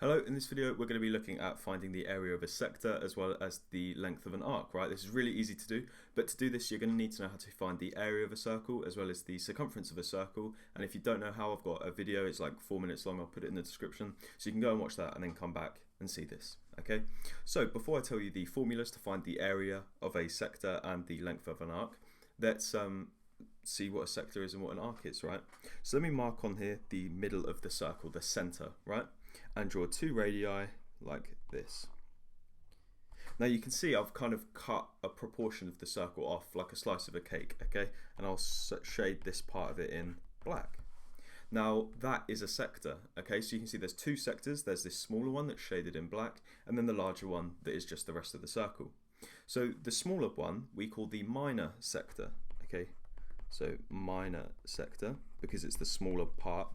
Hello, in this video we're going to be looking at finding the area of a sector as well as the length of an arc, right? This is really easy to do, but to do this you're going to need to know how to find the area of a circle as well as the circumference of a circle, and if you don't know how, I've got a video, it's like 4 minutes long, I'll put it in the description, so you can go and watch that and then come back and see this, okay? So before I tell you the formulas to find the area of a sector and the length of an arc, let's see what a sector is and what an arc is, right? So let me mark on here the middle of the circle, the center, right? And draw two radii like this. Now you can see I've kind of cut a proportion of the circle off like a slice of a cake, okay? And I'll shade this part of it in black. Now that is a sector, okay? So you can see there's two sectors. There's this smaller one that's shaded in black, and then the larger one that is just the rest of the circle. So the smaller one we call the minor sector, okay? So minor sector, because it's the smaller part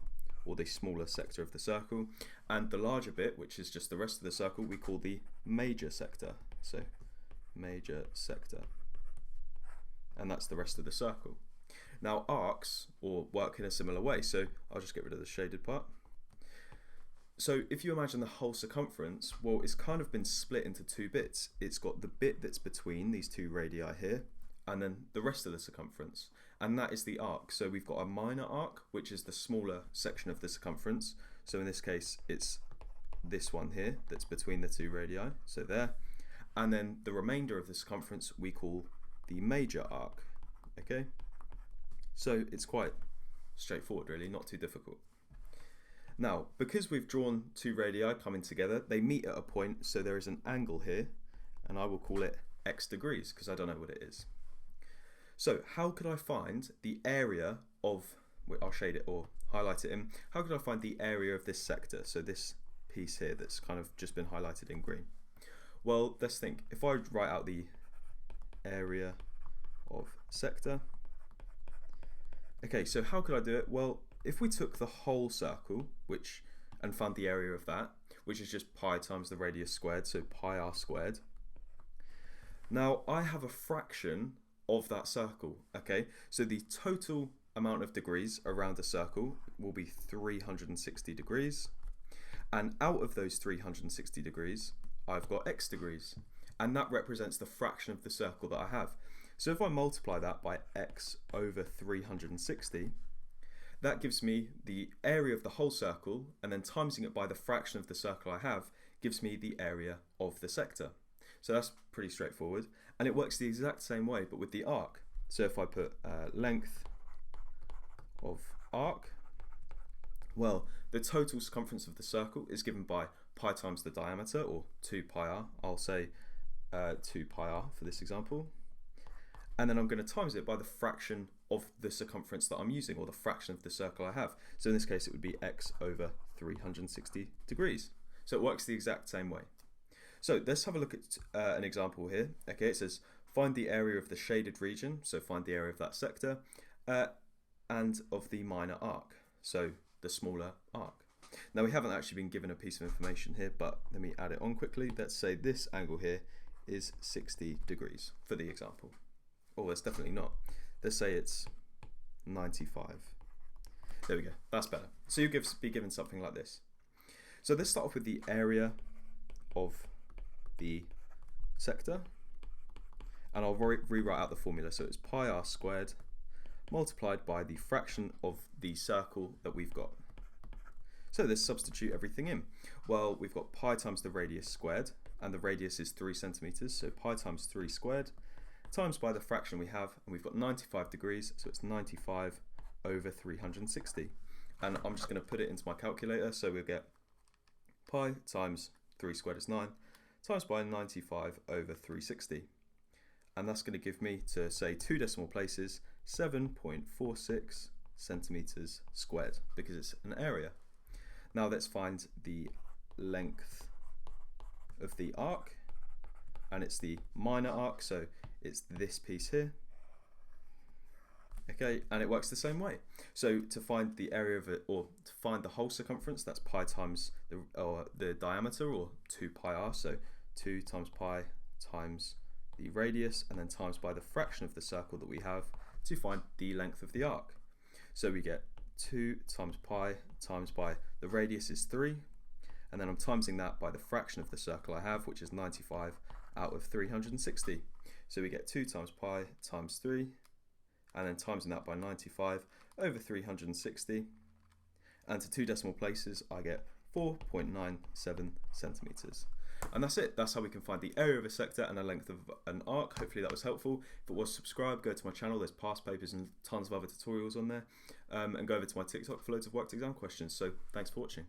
or the smaller sector of the circle, and the larger bit, which is just the rest of the circle, we call the major sector. So major sector, and that's the rest of the circle. Now arcs or work in a similar way, so I'll just get rid of the shaded part. So if you imagine the whole circumference, well, it's kind of been split into two bits. It's got the bit that's between these two radii here, and then the rest of the circumference, and that is the arc. So we've got a minor arc, which is the smaller section of the circumference. So in this case it's this one here that's between the two radii, so there, and then the remainder of the circumference we call the major arc, okay? So it's quite straightforward really, not too difficult. Now because we've drawn two radii coming together, they meet at a point, so there is an angle here, and I will call it x degrees because I don't know what it is. So how could I find the area of, I'll shade it or highlight it in, how could I find the area of this sector, so this piece here that's kind of just been highlighted in green? Well, let's think, if I write out the area of sector, okay, so how could I do it? Well, if we took the whole circle, and found the area of that, which is just pi times the radius squared, so pi r squared. Now I have a fraction of that circle, okay? So the total amount of degrees around a circle will be 360 degrees, and out of those 360 degrees I've got x degrees, and that represents the fraction of the circle that I have. So if I multiply that by x over 360, that gives me the area of the whole circle, and then timesing it by the fraction of the circle I have gives me the area of the sector. So that's pretty straightforward, and it works the exact same way but with the arc. So if I put length of arc, well, the total circumference of the circle is given by pi times the diameter, or 2 pi r. I'll say 2 pi r for this example, and then I'm going to times it by the fraction of the circumference that I'm using, or the fraction of the circle I have. So in this case it would be x over 360 degrees. So it works the exact same way. So let's have a look at an example here. Okay, it says find the area of the shaded region, so find the area of that sector, and of the minor arc, so the smaller arc. Now we haven't actually been given a piece of information here, but let me add it on quickly. Let's say this angle here is 60 degrees for the example. Oh, it's definitely not. Let's say it's 95. There we go, that's better. So you'll be given something like this. So let's start off with the area of the sector, and I'll rewrite out the formula. So it's pi r squared multiplied by the fraction of the circle that we've got. So let's substitute everything in. Well, we've got pi times the radius squared, and the radius is 3 centimeters, so pi times 3 squared times by the fraction we have, and we've got 95 degrees, so it's 95 over 360. And I'm just going to put it into my calculator, so we'll get pi times 3 squared is 9, times by 95 over 360. And that's going to give me, to say 2 decimal places, 7.46 centimeters squared, because it's an area. Now let's find the length of the arc, and it's the minor arc, so it's this piece here. Okay, and it works the same way. So to find the area of it, or to find the whole circumference, that's pi times the diameter, or 2 pi r, so 2 times pi times the radius, and then times by the fraction of the circle that we have to find the length of the arc. So we get 2 times pi times by the radius is 3, and then I'm timesing that by the fraction of the circle I have, which is 95 out of 360. So we get 2 times pi times 3, and then timesing that by 95 over 360, and to 2 decimal places I get 4.97 centimetres. And that's it. That's how we can find the area of a sector and the length of an arc. Hopefully that was helpful. If it was, subscribe, go to my channel. There's past papers and tons of other tutorials on there. And go over to my TikTok for loads of worked exam questions. So thanks for watching.